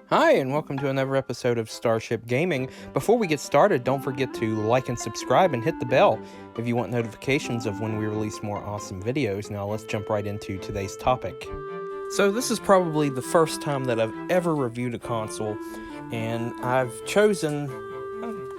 Hi, and welcome to another episode of Starship Gaming. Before we get started, don't forget to like and subscribe and hit the bell if you want notifications of when we release more awesome videos. Now let's jump right into today's topic. So this is probably the first time that I've ever reviewed a console, and I've chosen...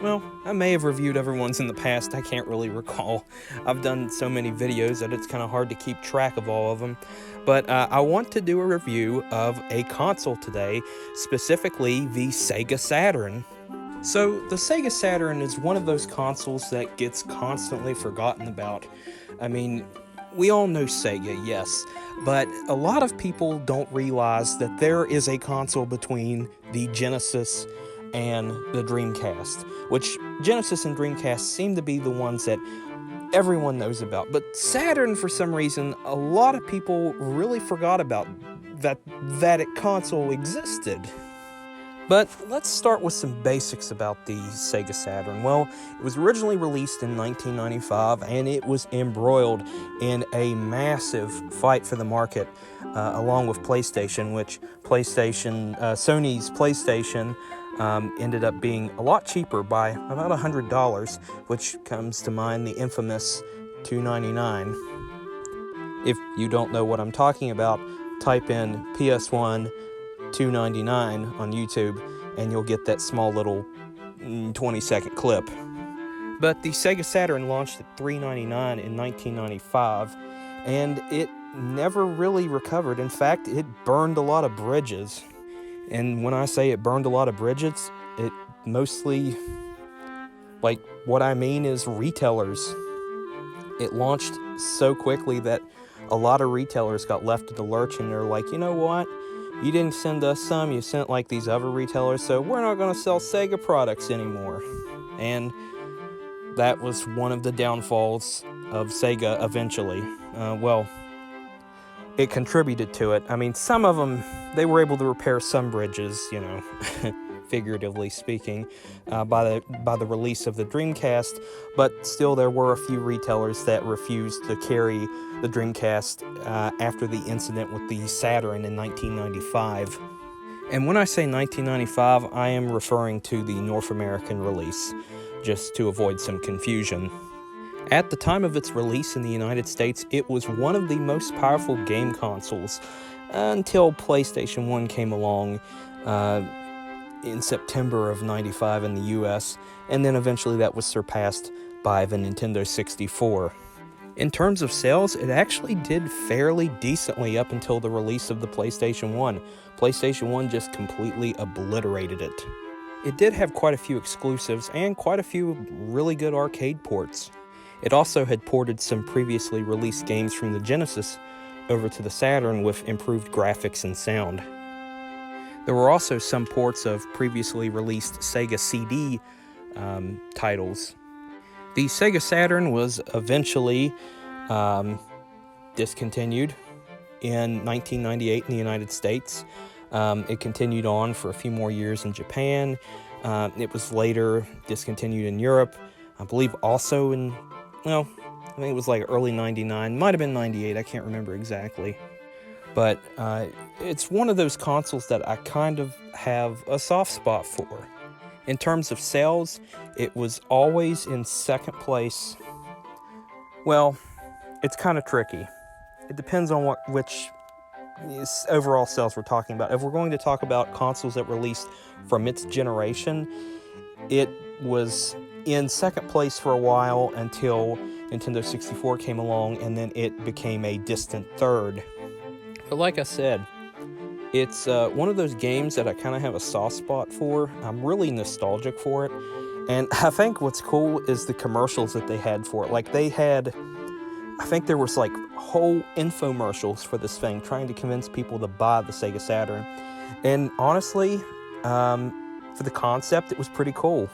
Well, I may have reviewed other ones in the past, I can't really recall. I've done so many videos that it's kind of hard to keep track of all of them. But I want to do a review of a console today, specifically the Sega Saturn. So, the Sega Saturn is one of those consoles that gets constantly forgotten about. I mean, we all know Sega, yes, but a lot of people don't realize that there is a console between the Genesis and the Dreamcast, which Genesis and Dreamcast seem to be the ones that everyone knows about. But Saturn, for some reason, a lot of people really forgot about that console existed. But let's start with some basics about the Sega Saturn. Well, it was originally released in 1995, and it was embroiled in a massive fight for the market, along with PlayStation, which Sony's PlayStation ended up being a lot cheaper by about $100, which comes to mind the infamous $299. If you don't know what I'm talking about, type in PS1 $299 on YouTube, and you'll get that small little 20-second clip. But the Sega Saturn launched at $399 in 1995, and it never really recovered. In fact, it burned a lot of bridges. And when I say it burned a lot of bridges, it mostly, what I mean is retailers. It launched so quickly that a lot of retailers got left in the lurch, and they're like, you know what? You didn't send us some, you sent like these other retailers, so we're not going to sell Sega products anymore. And that was one of the downfalls of Sega eventually. It contributed to it. I mean, some of them, they were able to repair some bridges, figuratively speaking, by the release of the Dreamcast, but still there were a few retailers that refused to carry the Dreamcast after the incident with the Saturn in 1995. And when I say 1995, I am referring to the North American release, just to avoid some confusion. At the time of its release in the United States, it was one of the most powerful game consoles until PlayStation 1 came along in September of 95 in the US, and then eventually that was surpassed by the Nintendo 64. In terms of sales, it actually did fairly decently up until the release of the PlayStation 1. PlayStation 1 just completely obliterated it. It did have quite a few exclusives and quite a few really good arcade ports. It also had ported some previously released games from the Genesis over to the Saturn with improved graphics and sound. There were also some ports of previously released Sega CD titles. The Sega Saturn was eventually discontinued in 1998 in the United States. It continued on for a few more years in Japan. It was later discontinued in Europe. I believe also I think it was like early 99, might have been 98, I can't remember exactly. But it's one of those consoles that I kind of have a soft spot for. In terms of sales, it was always in second place. Well, it's kind of tricky. It depends on which overall sales we're talking about. If we're going to talk about consoles that released from its generation, it was in second place for a while until Nintendo 64 came along, and then it became a distant third. But like I said, it's one of those games that I kind of have a soft spot for. I'm really nostalgic for it. And I think what's cool is the commercials that they had for it. I think there was whole infomercials for this thing, trying to convince people to buy the Sega Saturn. And honestly, for the concept, it was pretty cool.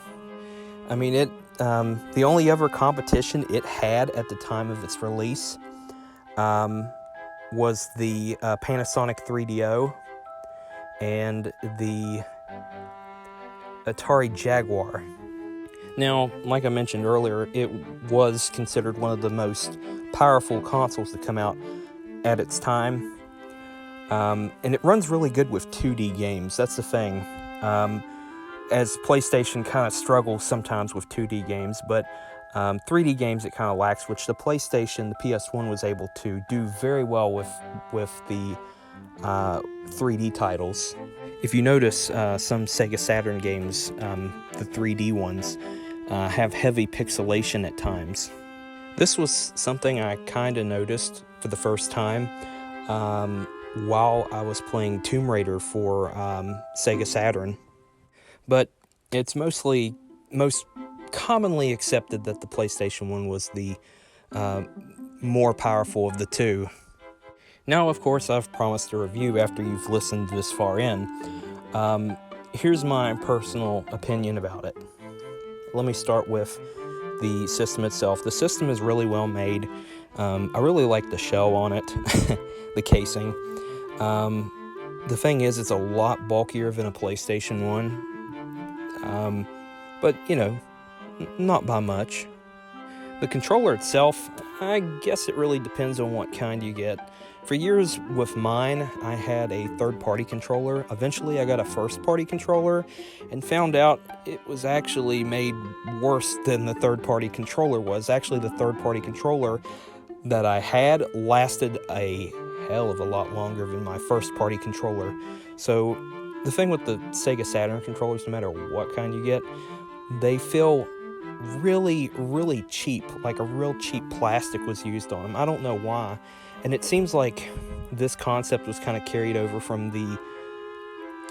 I mean, the only other competition it had at the time of its release was the Panasonic 3DO and the Atari Jaguar. Now, like I mentioned earlier, it was considered one of the most powerful consoles to come out at its time. And it runs really good with 2D games. That's the thing. As PlayStation kind of struggles sometimes with 2D games, but 3D games it kind of lacks, which the PlayStation, the PS1 was able to do very well with the 3D titles. If you notice, some Sega Saturn games, the 3D ones, have heavy pixelation at times. This was something I kind of noticed for the first time while I was playing Tomb Raider for Sega Saturn. But it's most commonly accepted that the PlayStation 1 was the more powerful of the two. Now, of course, I've promised a review after you've listened this far in. Here's my personal opinion about it. Let me start with the system itself. The system is really well made. I really like the shell on it, the casing. The thing is, it's a lot bulkier than a PlayStation 1. But, not by much. The controller itself, I guess it really depends on what kind you get. For years with mine, I had a third-party controller. Eventually, I got a first-party controller and found out it was actually made worse than the third-party controller was. Actually, the third-party controller that I had lasted a hell of a lot longer than my first-party controller. So, the thing with the Sega Saturn controllers, no matter what kind you get, they feel really, really cheap, like a real cheap plastic was used on them. I don't know why. And it seems like this concept was kind of carried over from the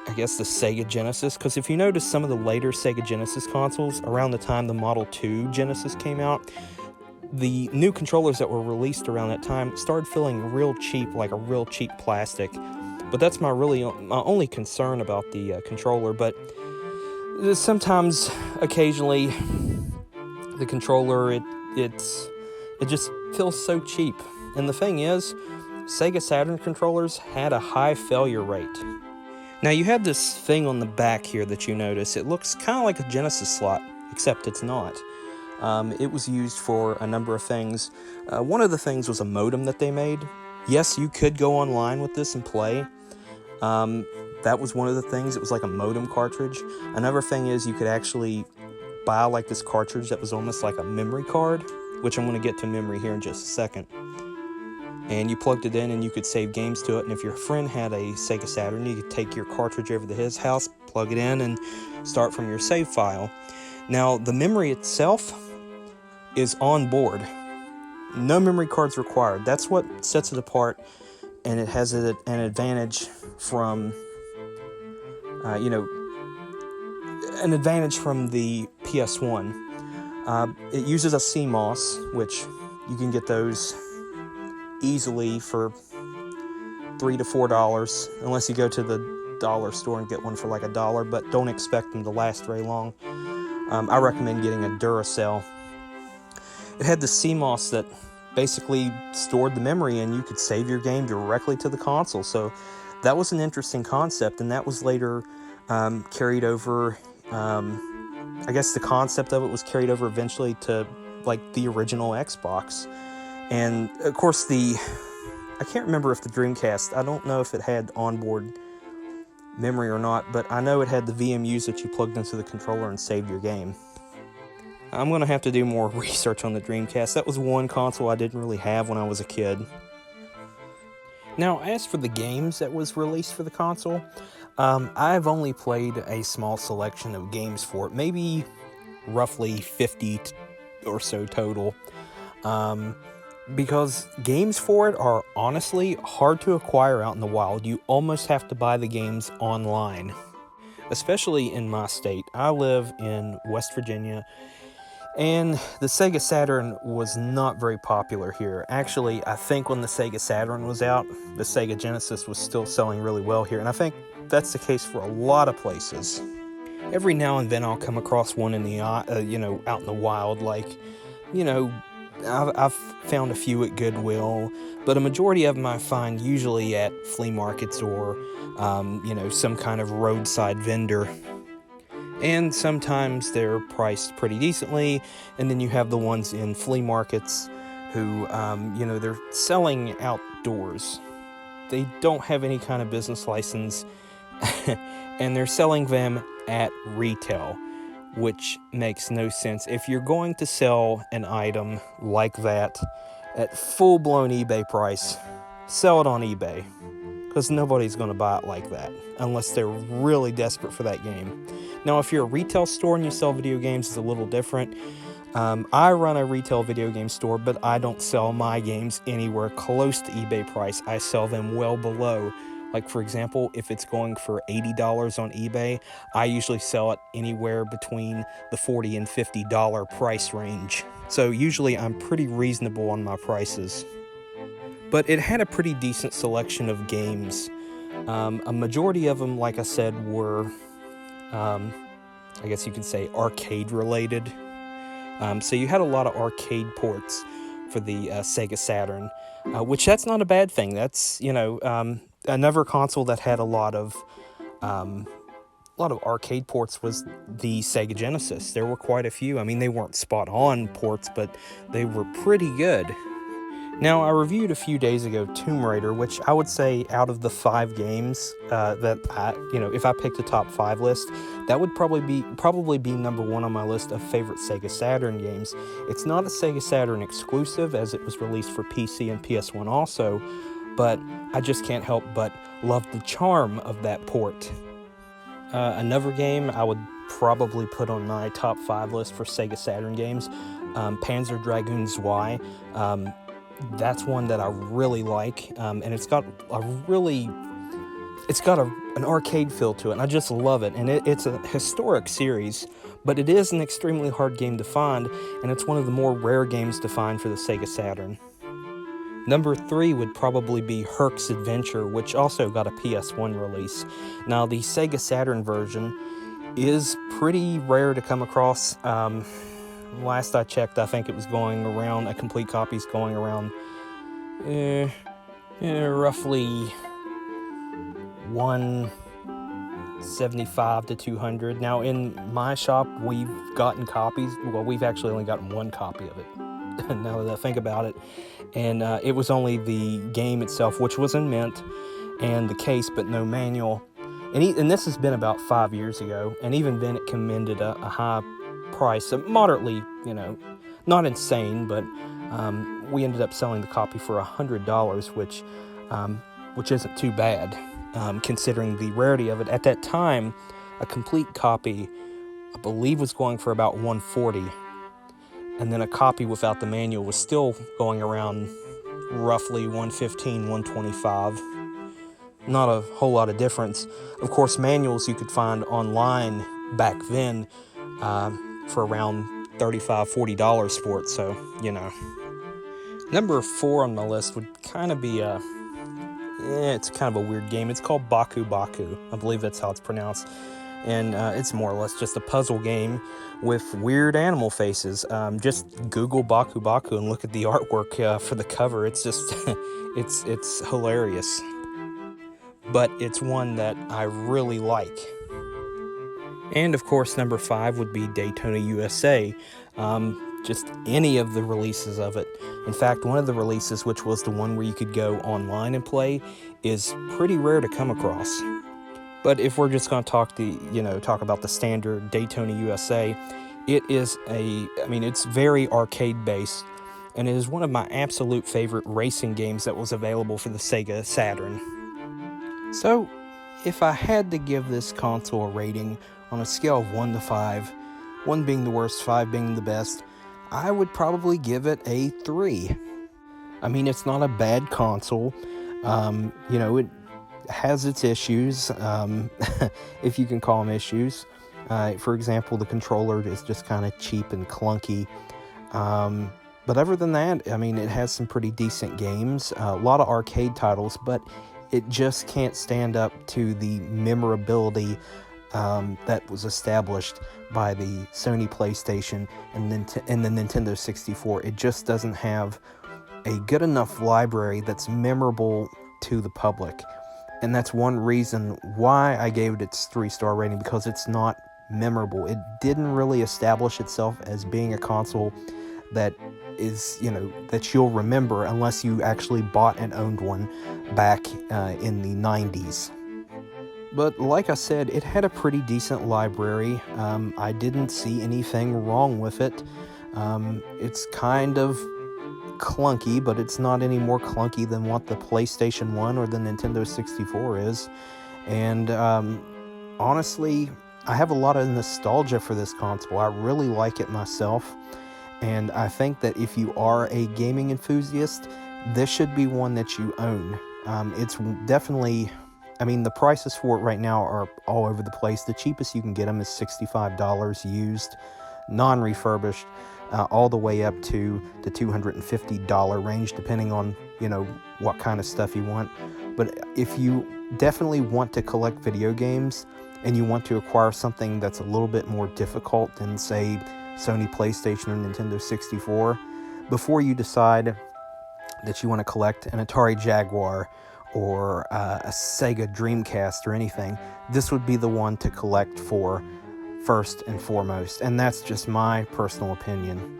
Sega Genesis, because if you notice some of the later Sega Genesis consoles, around the time the Model 2 Genesis came out, the new controllers that were released around that time started feeling real cheap, like a real cheap plastic. But that's my only concern about the controller. But sometimes, occasionally, the controller, it just feels so cheap. And the thing is, Sega Saturn controllers had a high failure rate. Now you have this thing on the back here that you notice. It looks kind of like a Genesis slot, except it's not. It was used for a number of things. One of the things was a modem that they made. Yes, you could go online with this and play. That was one of the things. It was like a modem cartridge. Another thing is you could actually buy like this cartridge that was almost like a memory card, which I'm going to get to memory here in just a second. And you plugged it in and you could save games to it. And if your friend had a Sega Saturn, you could take your cartridge over to his house, plug it in, and start from your save file. Now, the memory itself is on board. No memory cards required. That's what sets it apart, and it has an advantage from, an advantage from the PS1. It uses a CMOS, which you can get those easily for $3 to $4, unless you go to the dollar store and get one for like $1, but don't expect them to last very long. I recommend getting a Duracell. It had the CMOS that basically stored the memory, and you could save your game directly to the console. So that was an interesting concept, and that was later carried over. I guess the concept of it was carried over eventually to like the original Xbox. And of course I can't remember if the Dreamcast, I don't know if it had onboard memory or not, but I know it had the VMUs that you plugged into the controller and saved your game. I'm going to have to do more research on the Dreamcast. That was one console I didn't really have when I was a kid. Now, as for the games that was released for the console, I've only played a small selection of games for it, maybe roughly 50 or so total. Because games for it are honestly hard to acquire out in the wild. You almost have to buy the games online. Especially in my state. I live in West Virginia, and the Sega Saturn was not very popular here. Actually, I think when the Sega Saturn was out, the Sega Genesis was still selling really well here, and I think that's the case for a lot of places. Every now and then I'll come across one in the out in the wild, like, I've found a few at Goodwill, but a majority of them I find usually at flea markets or, some kind of roadside vendor. And sometimes they're priced pretty decently, and then you have the ones in flea markets who, they're selling outdoors. they don't have any kind of business license, and they're selling them at retail, which makes no sense. If you're going to sell an item like that at full-blown eBay price, sell it on eBay, because nobody's going to buy it like that unless they're really desperate for that game. Now, if you're a retail store and you sell video games, it's a little different. I run a retail video game store, but I don't sell my games anywhere close to eBay price. I sell them well below. Like, for example, if it's going for $80 on eBay, I usually sell it anywhere between the $40 and $50 price range. So usually I'm pretty reasonable on my prices. But it had a pretty decent selection of games. A majority of them, like I said, were, I guess you could say, arcade-related. So you had a lot of arcade ports for the Sega Saturn, which that's not a bad thing. That's, another console that had a lot of arcade ports was the Sega Genesis. There were quite a few. I mean, they weren't spot-on ports, but they were pretty good. Now, I reviewed a few days ago Tomb Raider, which I would say out of the 5 games that if I picked a top 5 list, that would probably be number 1 on my list of favorite Sega Saturn games. It's not a Sega Saturn exclusive, as it was released for PC and PS1 also, but I just can't help but love the charm of that port. Another game I would probably put on my top 5 list for Sega Saturn games, Panzer Dragoon Y. That's one that I really like, and it's got an arcade feel to it, and I just love it. And it's a historic series, but it is an extremely hard game to find, and it's one of the more rare games to find for the Sega Saturn. Number 3 would probably be Herc's Adventure, which also got a PS1 release. Now, the Sega Saturn version is pretty rare to come across. Last I checked, I think it was going around, a complete copy's going around roughly $175 to $200. Now, in my shop, we've gotten copies. Well, we've actually only gotten 1 copy of it, now that I think about it. And it was only the game itself, which was in mint, and the case, but no manual. And this has been about 5 years ago, and even then it commanded a high price, moderately, not insane, but we ended up selling the copy for $100, which isn't too bad, considering the rarity of it. At that time, a complete copy, I believe, was going for about $140, and then a copy without the manual was still going around roughly $115, $125. Not a whole lot of difference. Of course, manuals you could find online back then for around $35, $40 for it, so, Number 4 on the list would kind of be it's kind of a weird game. It's called Baku Baku. I believe that's how it's pronounced. And it's more or less just a puzzle game with weird animal faces. Just Google Baku Baku and look at the artwork for the cover. It's just, it's hilarious. But it's one that I really like. And of course, number 5 would be Daytona USA. Just any of the releases of it. In fact, one of the releases, which was the one where you could go online and play, is pretty rare to come across. But if we're just going to talk about the standard Daytona USA, it's very arcade based, and it is one of my absolute favorite racing games that was available for the Sega Saturn. So, if I had to give this console a rating on a scale of 1 to 5, 1 being the worst, 5 being the best, I would probably give it a 3. I mean, it's not a bad console. It has its issues, if you can call them issues. For example, the controller is just kind of cheap and clunky. But other than that, it has some pretty decent games, a lot of arcade titles, but it just can't stand up to the memorability that was established by the Sony PlayStation and the Nintendo 64. It just doesn't have a good enough library that's memorable to the public. And that's one reason why I gave it its 3-star rating, because it's not memorable. It didn't really establish itself as being a console that is, that you'll remember unless you actually bought and owned one back in the 90s. But like I said, it had a pretty decent library. I didn't see anything wrong with it. It's kind of clunky, but it's not any more clunky than what the PlayStation 1 or the Nintendo 64 is. And honestly, I have a lot of nostalgia for this console. I really like it myself. And I think that if you are a gaming enthusiast, this should be one that you own. It's definitely... the prices for it right now are all over the place. The cheapest you can get them is $65 used, non-refurbished, all the way up to the $250 range, depending on, what kind of stuff you want. But if you definitely want to collect video games and you want to acquire something that's a little bit more difficult than, say, Sony PlayStation or Nintendo 64, before you decide that you want to collect an Atari Jaguar or a Sega Dreamcast or anything, this would be the one to collect for first and foremost. And that's just my personal opinion.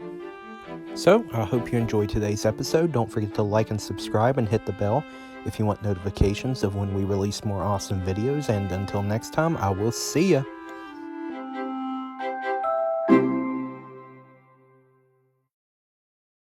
So, I hope you enjoyed today's episode. Don't forget to like and subscribe and hit the bell if you want notifications of when we release more awesome videos. And until next time, I will see ya.